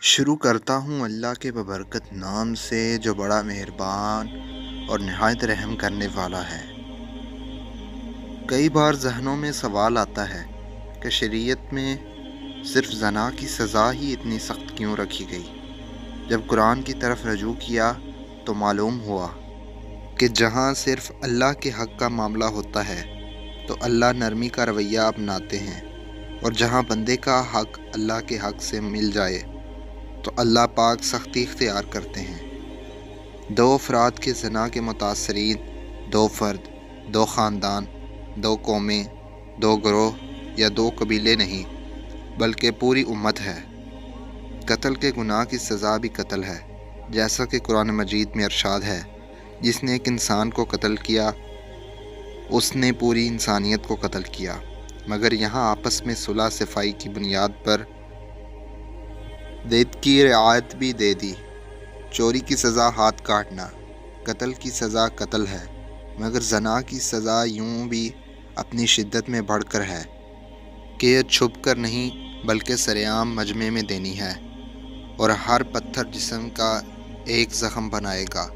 شروع کرتا ہوں اللہ کے ببرکت نام سے جو بڑا مہربان اور نہایت رحم کرنے والا ہے۔ کئی بار ذہنوں میں سوال آتا ہے کہ شریعت میں صرف زنا کی سزا ہی اتنی سخت کیوں رکھی گئی؟ جب قرآن کی طرف رجوع کیا تو معلوم ہوا کہ جہاں صرف اللہ کے حق کا معاملہ ہوتا ہے تو اللہ نرمی کا رویہ اپناتے ہیں، اور جہاں بندے کا حق اللہ کے حق سے مل جائے تو اللہ پاک سختی اختیار کرتے ہیں۔ دو افراد کے زنا کے متاثرین دو فرد، دو خاندان، دو قومیں، دو گروہ یا دو قبیلے نہیں بلکہ پوری امت ہے۔ قتل کے گناہ کی سزا بھی قتل ہے، جیسا کہ قرآن مجید میں ارشاد ہے، جس نے ایک انسان کو قتل کیا اس نے پوری انسانیت کو قتل کیا۔ مگر یہاں آپس میں صلح صفائی کی بنیاد پر دیت کی رعایت بھی دے دی۔ چوری کی سزا ہاتھ کاٹنا، قتل کی سزا قتل ہے، مگر زنا کی سزا یوں بھی اپنی شدت میں بڑھ کر ہے کہ یہ چھپ کر نہیں بلکہ سرعام مجمع میں دینی ہے، اور ہر پتھر جسم کا ایک زخم بنائے گا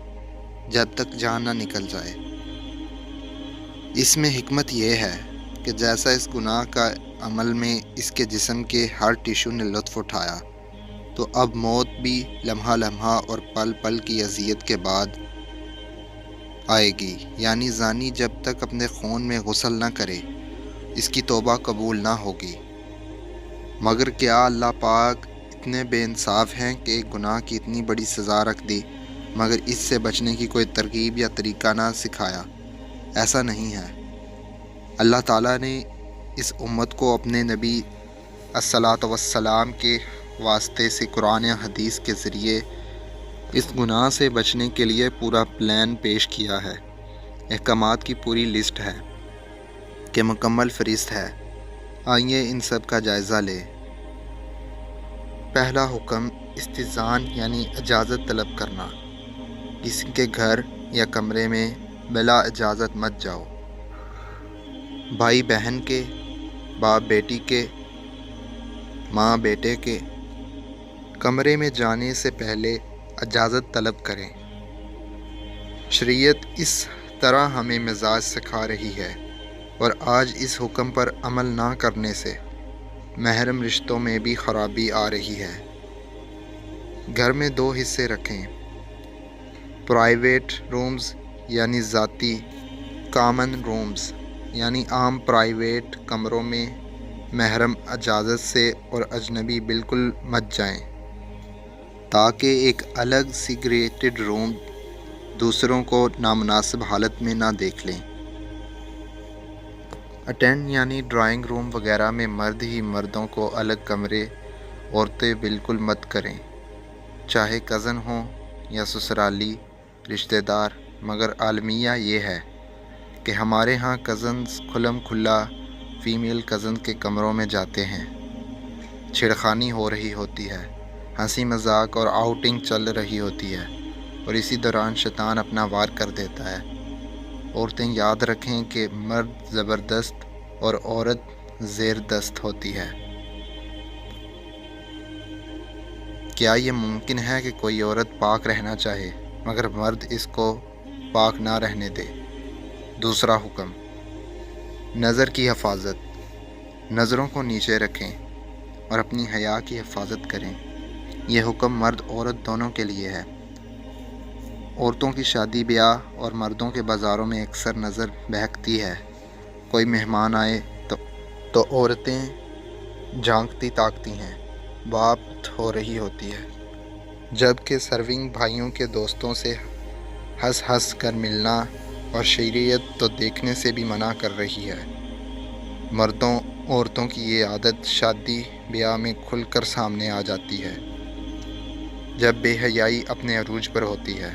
جب تک جان نہ نکل جائے۔ اس میں حکمت یہ ہے کہ جیسا اس گناہ کا عمل میں اس کے جسم کے ہر ٹشو نے لطف اٹھایا، تو اب موت بھی لمحہ لمحہ اور پل پل کی اذیت کے بعد آئے گی، یعنی زانی جب تک اپنے خون میں غسل نہ کرے اس کی توبہ قبول نہ ہوگی۔ مگر کیا اللہ پاک اتنے بے انصاف ہیں کہ ایک گناہ کی اتنی بڑی سزا رکھ دی مگر اس سے بچنے کی کوئی ترغیب یا طریقہ نہ سکھایا؟ ایسا نہیں ہے۔ اللہ تعالیٰ نے اس امت کو اپنے نبی الصلاۃ والسلام کے واسطے سے قرآن و حدیث کے ذریعے اس گناہ سے بچنے کے لیے پورا پلان پیش کیا ہے، احکامات کی پوری لسٹ ہے کہ مکمل فہرست ہے۔ آئیے ان سب کا جائزہ لیں۔ پہلا حکم استئذان یعنی اجازت طلب کرنا۔ کسی کے گھر یا کمرے میں بلا اجازت مت جاؤ۔ بھائی بہن کے، باپ بیٹی کے، ماں بیٹے کے کمرے میں جانے سے پہلے اجازت طلب کریں۔ شریعت اس طرح ہمیں مزاج سکھا رہی ہے، اور آج اس حکم پر عمل نہ کرنے سے محرم رشتوں میں بھی خرابی آ رہی ہے۔ گھر میں دو حصے رکھیں، پرائیویٹ رومز یعنی ذاتی، کامن رومز یعنی عام پرائیویٹ کمروں میں محرم اجازت سے اور اجنبی بالکل مت جائیں، تاکہ ایک الگ سیگریٹڈ روم دوسروں کو نامناسب حالت میں نہ دیکھ لیں۔ اٹینڈ یعنی ڈرائنگ روم وغیرہ میں مرد ہی مردوں کو الگ کمرے عورتیں بالکل مت کریں، چاہے کزن ہوں یا سسرالی رشتہ دار۔ مگر المیہ یہ ہے کہ ہمارے ہاں کزنز کھلم کھلا فیمیل کزن کے کمروں میں جاتے ہیں، چھیڑخانی ہو رہی ہوتی ہے، ہنسی مذاق اور آؤٹنگ چل رہی ہوتی ہے، اور اسی دوران شیطان اپنا وار کر دیتا ہے۔ عورتیں یاد رکھیں کہ مرد زبردست اور عورت زیر دست ہوتی ہے۔ کیا یہ ممکن ہے کہ کوئی عورت پاک رہنا چاہے مگر مرد اس کو پاک نہ رہنے دے؟ دوسرا حکم نظر کی حفاظت۔ نظروں کو نیچے رکھیں اور اپنی حیا کی حفاظت کریں۔ یہ حکم مرد عورت دونوں کے لیے ہے۔ عورتوں کی شادی بیاہ اور مردوں کے بازاروں میں اکثر نظر بہکتی ہے۔ کوئی مہمان آئے تو عورتیں جھانکتی تاکتی ہیں، بات ہو رہی ہوتی ہے، جبکہ سرونگ بھائیوں کے دوستوں سے ہنس ہنس کر ملنا اور شریعت تو دیکھنے سے بھی منع کر رہی ہے۔ مردوں عورتوں کی یہ عادت شادی بیاہ میں کھل کر سامنے آ جاتی ہے، جب بے حیائی اپنے عروج پر ہوتی ہے۔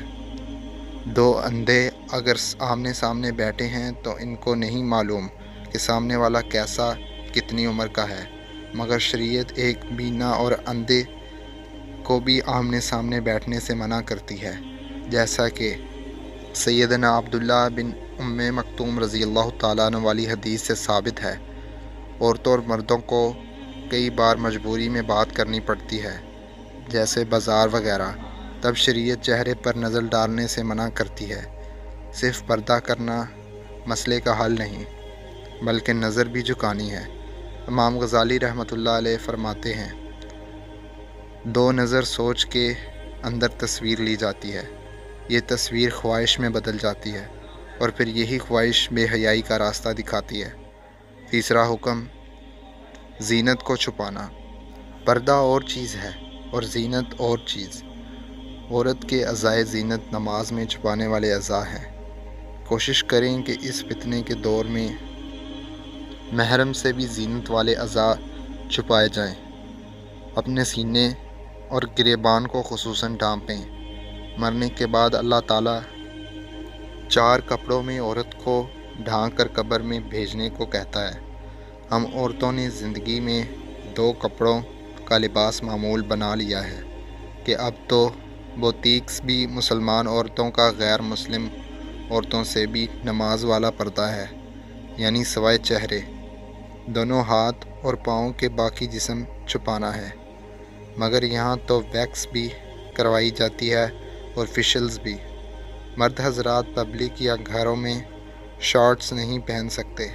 دو اندھے اگر آمنے سامنے بیٹھے ہیں تو ان کو نہیں معلوم کہ سامنے والا کیسا، کتنی عمر کا ہے، مگر شریعت ایک بینا اور اندھے کو بھی آمنے سامنے بیٹھنے سے منع کرتی ہے، جیسا کہ سیدنا عبداللہ بن ام مکتوم رضی اللہ تعالیٰ عنہ والی حدیث سے ثابت ہے۔ عورتوں اور مردوں کو کئی بار مجبوری میں بات کرنی پڑتی ہے، جیسے بازار وغیرہ، تب شریعت چہرے پر نظر ڈالنے سے منع کرتی ہے۔ صرف پردہ کرنا مسئلے کا حل نہیں، بلکہ نظر بھی جھکانی ہے۔ امام غزالی رحمۃ اللہ علیہ فرماتے ہیں، دو نظر سوچ کے اندر تصویر لی جاتی ہے، یہ تصویر خواہش میں بدل جاتی ہے، اور پھر یہی خواہش بے حیائی کا راستہ دکھاتی ہے۔ تیسرا حکم، زینت کو چھپانا۔ پردہ اور چیز ہے اور زینت اور چیز۔ عورت کے اعضائے زینت نماز میں چھپانے والے اعضاء ہیں۔ کوشش کریں کہ اس فتنے کے دور میں محرم سے بھی زینت والے اعضاء چھپائے جائیں۔ اپنے سینے اور گریبان کو خصوصاً ڈھانپیں۔ مرنے کے بعد اللہ تعالیٰ 4 کپڑوں میں عورت کو ڈھانک کر قبر میں بھیجنے کو کہتا ہے۔ ہم عورتوں نے زندگی میں 2 کپڑوں کا لباس معمول بنا لیا ہے کہ اب تو بوتیکس بھی مسلمان عورتوں کا غیر مسلم عورتوں سے بھی نماز والا پردہ ہے، یعنی سوائے چہرے، دونوں ہاتھ اور پاؤں کے باقی جسم چھپانا ہے۔ مگر یہاں تو ویکس بھی کروائی جاتی ہے اور فیشلز بھی۔ مرد حضرات پبلک یا گھروں میں شارٹس نہیں پہن سکتے۔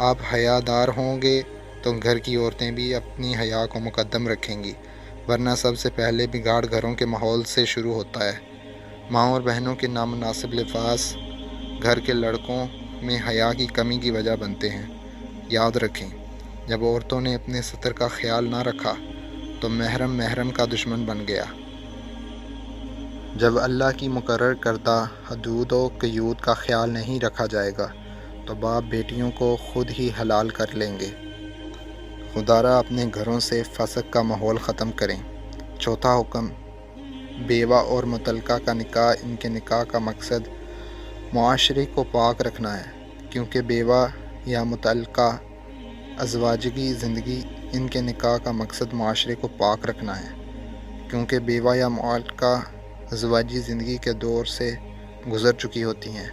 آپ حیا دار ہوں گے تو گھر کی عورتیں بھی اپنی حیا کو مقدم رکھیں گی، ورنہ سب سے پہلے بگاڑ گھروں کے ماحول سے شروع ہوتا ہے۔ ماں اور بہنوں کے نامناسب لباس گھر کے لڑکوں میں حیا کی کمی کی وجہ بنتے ہیں۔ یاد رکھیں، جب عورتوں نے اپنے ستر کا خیال نہ رکھا تو محرم کا دشمن بن گیا۔ جب اللہ کی مقرر کردہ حدود و قیود کا خیال نہیں رکھا جائے گا تو باپ بیٹیوں کو خود ہی حلال کر لیں گے۔ خدارا اپنے گھروں سے فسق کا ماحول ختم کریں۔ چوتھا حکم، بیوہ اور مطلقہ کا نکاح۔ ان کے نکاح کا مقصد معاشرے کو پاک رکھنا ہے، کیونکہ بیوہ یا مطلقہ ازواجی زندگی، ان کے نکاح کا مقصد معاشرے کو پاک رکھنا ہے، کیونکہ بیوہ یا مطلقہ ازواجی زندگی کے دور سے گزر چکی ہوتی ہیں،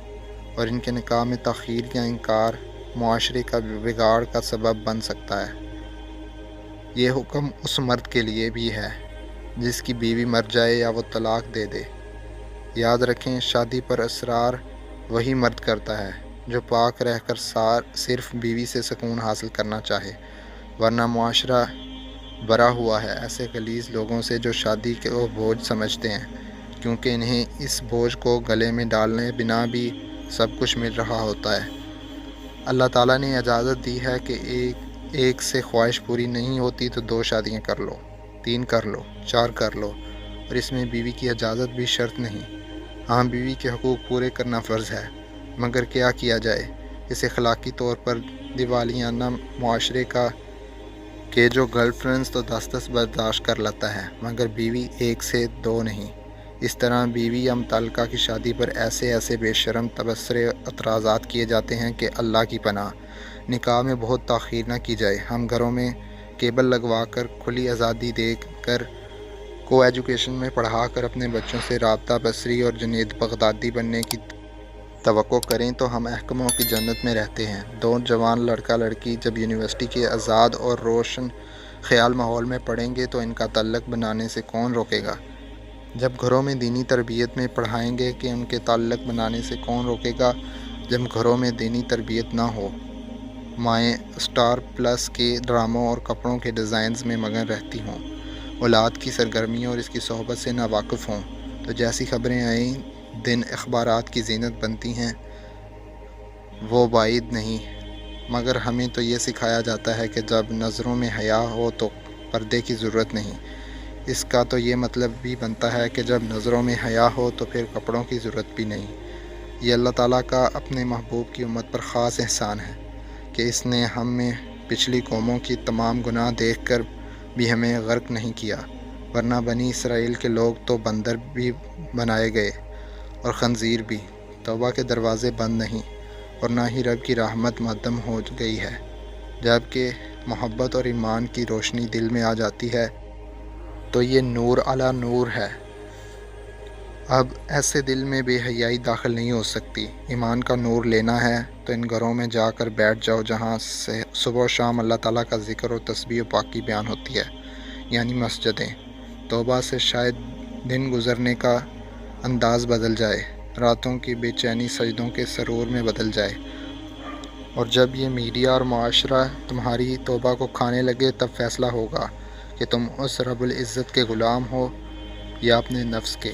اور ان کے نکاح میں تاخیر یا انکار معاشرے کا بگاڑ کا سبب بن سکتا ہے۔ یہ حکم اس مرد کے لیے بھی ہے جس کی بیوی مر جائے یا وہ طلاق دے دے۔ یاد رکھیں، شادی پر اصرار وہی مرد کرتا ہے جو پاک رہ کر صرف بیوی سے سکون حاصل کرنا چاہے، ورنہ معاشرہ بھرا ہوا ہے ایسے غلیظ لوگوں سے جو شادی کو بوجھ سمجھتے ہیں، کیونکہ انہیں اس بوجھ کو گلے میں ڈالنے بنا بھی سب کچھ مل رہا ہوتا ہے۔ اللہ تعالیٰ نے اجازت دی ہے کہ ایک سے خواہش پوری نہیں ہوتی تو 2 شادیاں کر لو، 3 کر لو، 4 کر لو، اور اس میں بیوی کی اجازت بھی شرط نہیں۔ ہاں، بیوی کے حقوق پورے کرنا فرض ہے، مگر کیا کیا جائے، اس اخلاقی طور پر دیوالیانہ معاشرے کا کہ جو گرل فرینڈز تو 10 برداشت کر لیتا ہے، مگر بیوی 1 سے 2 نہیں۔ اس طرح بیوی یا مطلقہ کی شادی پر ایسے بے شرم تبصرے اعتراضات کیے جاتے ہیں کہ اللہ کی پناہ۔ نکاح میں بہت تاخیر نہ کی جائے۔ ہم گھروں میں کیبل لگوا کر، کھلی آزادی دے کر، کو ایجوکیشن میں پڑھا کر اپنے بچوں سے رابطہ بصری اور جنید بغدادی بننے کی توقع کریں تو ہم احکموں کی جنت میں رہتے ہیں۔ 2 جوان لڑکا لڑکی جب یونیورسٹی کے آزاد اور روشن خیال ماحول میں پڑھیں گے تو ان کا تعلق بنانے سے کون روکے گا؟ جب گھروں میں دینی تربیت میں پڑھائیں گے کہ ان کے تعلق بنانے سے کون روکے گا؟ جب گھروں میں دینی تربیت نہ ہو، مائیں اسٹار پلس کے ڈراموں اور کپڑوں کے ڈیزائنز میں مگن رہتی ہوں، اولاد کی سرگرمیوں اور اس کی صحبت سے ناواقف ہوں، تو جیسی خبریں آئیں دن اخبارات کی زینت بنتی ہیں وہ بعید نہیں۔ مگر ہمیں تو یہ سکھایا جاتا ہے کہ جب نظروں میں حیا ہو تو پردے کی ضرورت نہیں۔ اس کا تو یہ مطلب بھی بنتا ہے کہ جب نظروں میں حیا ہو تو پھر کپڑوں کی ضرورت بھی نہیں۔ یہ اللہ تعالیٰ کا اپنے محبوب کی امت پر خاص احسان ہے کہ اس نے ہم میں پچھلی قوموں کی تمام گناہ دیکھ کر بھی ہمیں غرق نہیں کیا، ورنہ بنی اسرائیل کے لوگ تو بندر بھی بنائے گئے اور خنزیر بھی۔ توبہ کے دروازے بند نہیں، اور نہ ہی رب کی رحمت معدم ہو گئی ہے۔ جب کہ محبت اور ایمان کی روشنی دل میں آ جاتی ہے تو یہ نور علی نور ہے۔ اب ایسے دل میں بے حیائی داخل نہیں ہو سکتی۔ ایمان کا نور لینا ہے تو ان گھروں میں جا کر بیٹھ جاؤ جہاں سے صبح و شام اللہ تعالیٰ کا ذکر و تسبیح و پاکی بیان ہوتی ہے، یعنی مسجدیں۔ توبہ سے شاید دن گزرنے کا انداز بدل جائے، راتوں کی بے چینی سجدوں کے سرور میں بدل جائے، اور جب یہ میڈیا اور معاشرہ تمہاری توبہ کو کھانے لگے، تب فیصلہ ہوگا کہ تم اس رب العزت کے غلام ہو یا اپنے نفس کے۔